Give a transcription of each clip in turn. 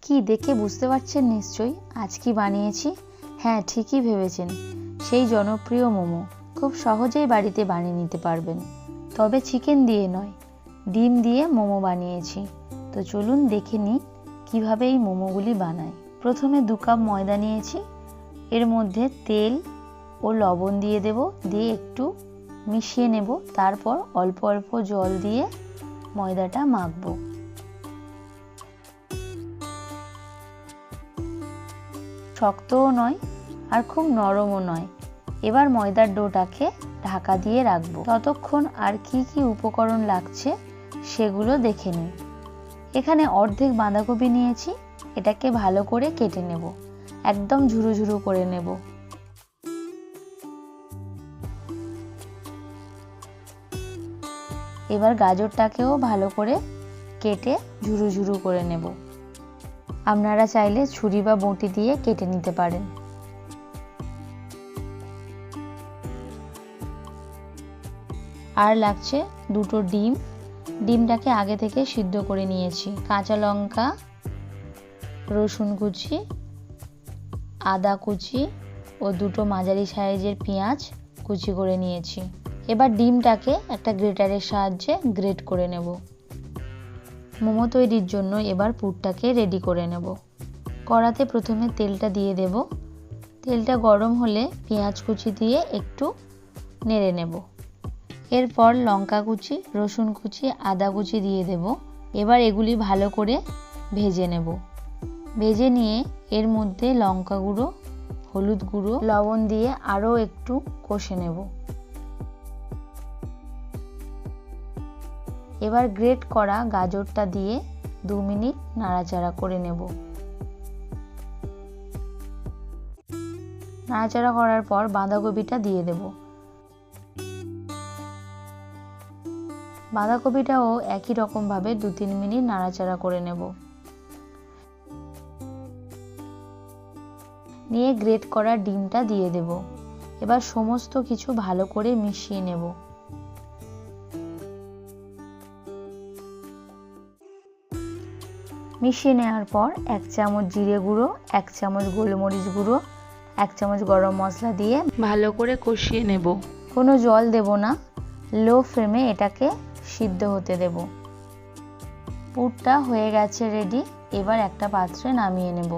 কি দেখে বুঝতে পারছেন নিশ্চয়ই আজ কি বানিয়েছি? হ্যাঁ, ঠিকই ভেবেছেন, সেই জনপ্রিয় মোমো। খুব সহজেই বাড়িতে বানিয়ে নিতে পারবেন। তবে চিকেন দিয়ে নয়, ডিম দিয়ে মোমো বানিয়েছি। তো চলুন দেখে নিই কীভাবে এই মোমোগুলি বানাই। প্রথমে 2 কাপ ময়দা নিয়েছি। এর মধ্যে তেল ও লবণ দিয়ে দেব, দিয়ে একটু মিশিয়ে নেব। তারপর অল্প অল্প জল দিয়ে ময়দাটা মাখবো। শক্তও নয় আর খুব নরমও নয়। এবার ময়দার ডোটাকে ঢাকা দিয়ে রাখবো। ততক্ষণ আর কি কি উপকরণ লাগছে সেগুলো দেখে নিই। এখানে অর্ধেক বাঁধাকপি নিয়েছি, এটাকে ভালো করে কেটে নেব, একদম ঝুরো ঝুরো করে নেব। এবার গাজরটাকেও ভালো করে কেটে ঝুরো ঝুরো করে নেব। আপনারা চাইলে ছুরি বা বঁটি দিয়ে কেটে নিতে পারেন। আর লাগছে 2টো ডিম। ডিমটাকে আগে থেকে সিদ্ধ করে নিয়েছি। কাঁচা লঙ্কা, রসুন কুচি, আদা কুচি ও 2টো মাঝারি সাইজের পেঁয়াজ কুচি করে নিয়েছি। এবার ডিমটাকে একটা গ্রেটারের সাহায্যে গ্রেট করে নেব। মোমো তৈরির জন্য এবার পুরটাকে রেডি করে নেব। কড়াতে প্রথমে তেলটা দিয়ে দেব। তেলটা গরম হলে পেঁয়াজ কুচি দিয়ে একটু নেড়ে নেব। এরপর লঙ্কা কুচি, রসুন কুচি, আদা কুচি দিয়ে দেব। এবার এগুলি ভালো করে ভেজে নেব। ভেজে নিয়ে এর মধ্যে লঙ্কা গুঁড়ো, হলুদ গুঁড়ো, লবণ দিয়ে আরও একটু কষে নেব। এবার গ্রেট করা গাজরটা দিয়ে 2 মিনিট নাড়াচাড়া করে নেব। নাড়াচাড়া করার পর বাঁধাকপিটা দিয়ে দেব। বাঁধাকপিটাও একই রকমভাবে 2-3 মিনিট নাড়াচাড়া করে নেব। নিয়ে গ্রেট করা ডিমটা দিয়ে দেব। এবার সমস্ত কিছু ভালো করে মিশিয়ে নেব। মিশিয়ে নেওয়ার পর 1 চামচ জিরে গুঁড়ো, 1 চামচ গোলমরিচ গুঁড়ো, 1 চামচ গরম মশলা দিয়ে ভালো করে কষিয়ে নেব। কোনো জল দেব না, লো ফ্লেমে এটাকে সিদ্ধ হতে দেব। পুরটা হয়ে গেছে রেডি। এবার একটা পাত্রে নামিয়ে নেব।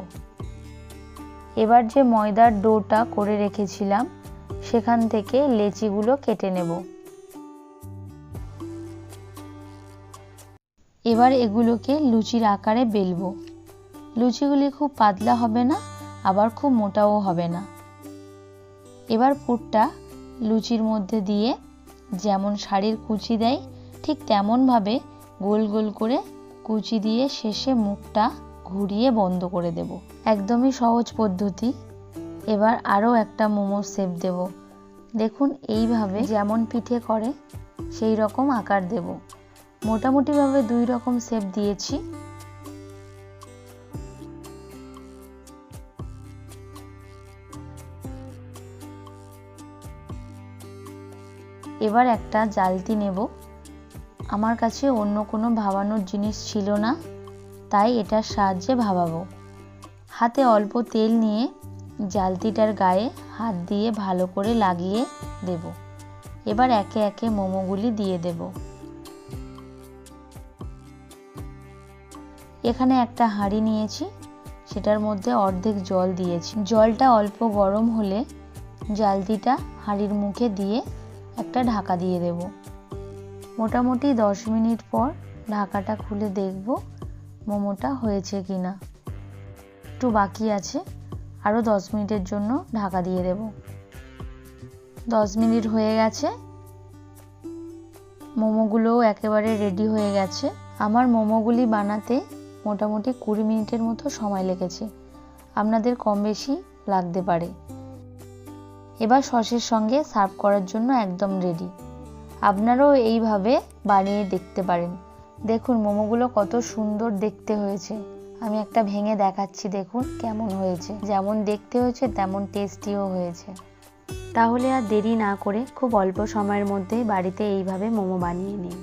এবার যে ময়দার ডোটা করে রেখেছিলাম সেখান থেকে লেচিগুলো কেটে নেব। এবার এগুলোকে লুচির আকারে বেলবো। লুচিগুলি খুব পাতলা হবে না, আবার খুব মোটাও হবে না। এবার পুরটা লুচির মধ্যে দিয়ে যেমন শাড়ির কুচি দেয় ঠিক তেমনভাবে গোল গোল করে কুচি দিয়ে শেষে মুখটা ঘুরিয়ে বন্ধ করে দেব। একদমই সহজ পদ্ধতি। এবার আরও একটা মোমো শেপ দেব। দেখুন এইভাবে যেমন পিঠে করে সেই রকম আকার দেব। মোটামুটিভাবে 2 রকম শেপ দিয়েছি। এবার একটা জালতি নেব। আমার কাছে অন্য কোনো ভাবানোর জিনিস ছিল না, তাই এটার সাহায্যে ভাবাবো। হাতে অল্প তেল নিয়ে জালতিটার গায়ে হাত দিয়ে ভালো করে লাগিয়ে দেব। এবার একে একে মোমোগুলি দিয়ে দেব। এখানে একটা হাঁড়ি নিয়েছি, সেটার মধ্যে অর্ধেক জল দিয়েছি। জলটা অল্প গরম হলে জালতিটা হাঁড়ির মুখে দিয়ে একটা ঢাকা দিয়ে দেব। মোটামুটি 10 মিনিট পর ঢাকাটা খুলে দেখব মোমোটা হয়েছে কিনা। একটু বাকি আছে, আরও 10 মিনিটের জন্য ঢাকা দিয়ে দেব। 10 মিনিট হয়ে গেছে। মোমোগুলোও একেবারে রেডি হয়ে গেছে। আমার মোমোগুলি বানাতে মোটামুটি 20 মিনিটের মতো সময় লেগেছে। আপনাদের কম বেশি লাগতে পারে। এবার সসের সঙ্গে সার্ভ করার জন্য একদম রেডি। আপনারাও এইভাবে বানিয়ে দেখতে পারেন। দেখুন মোমোগুলো কত সুন্দর দেখতে হয়েছে। আমি একটা ভেঙে দেখাচ্ছি, দেখুন কেমন হয়েছে। যেমন দেখতে হয়েছে তেমন টেস্টিও হয়েছে। তাহলে আর দেরি না করে খুব অল্প সময়ের মধ্যেই বাড়িতে এইভাবে মোমো বানিয়ে নিন।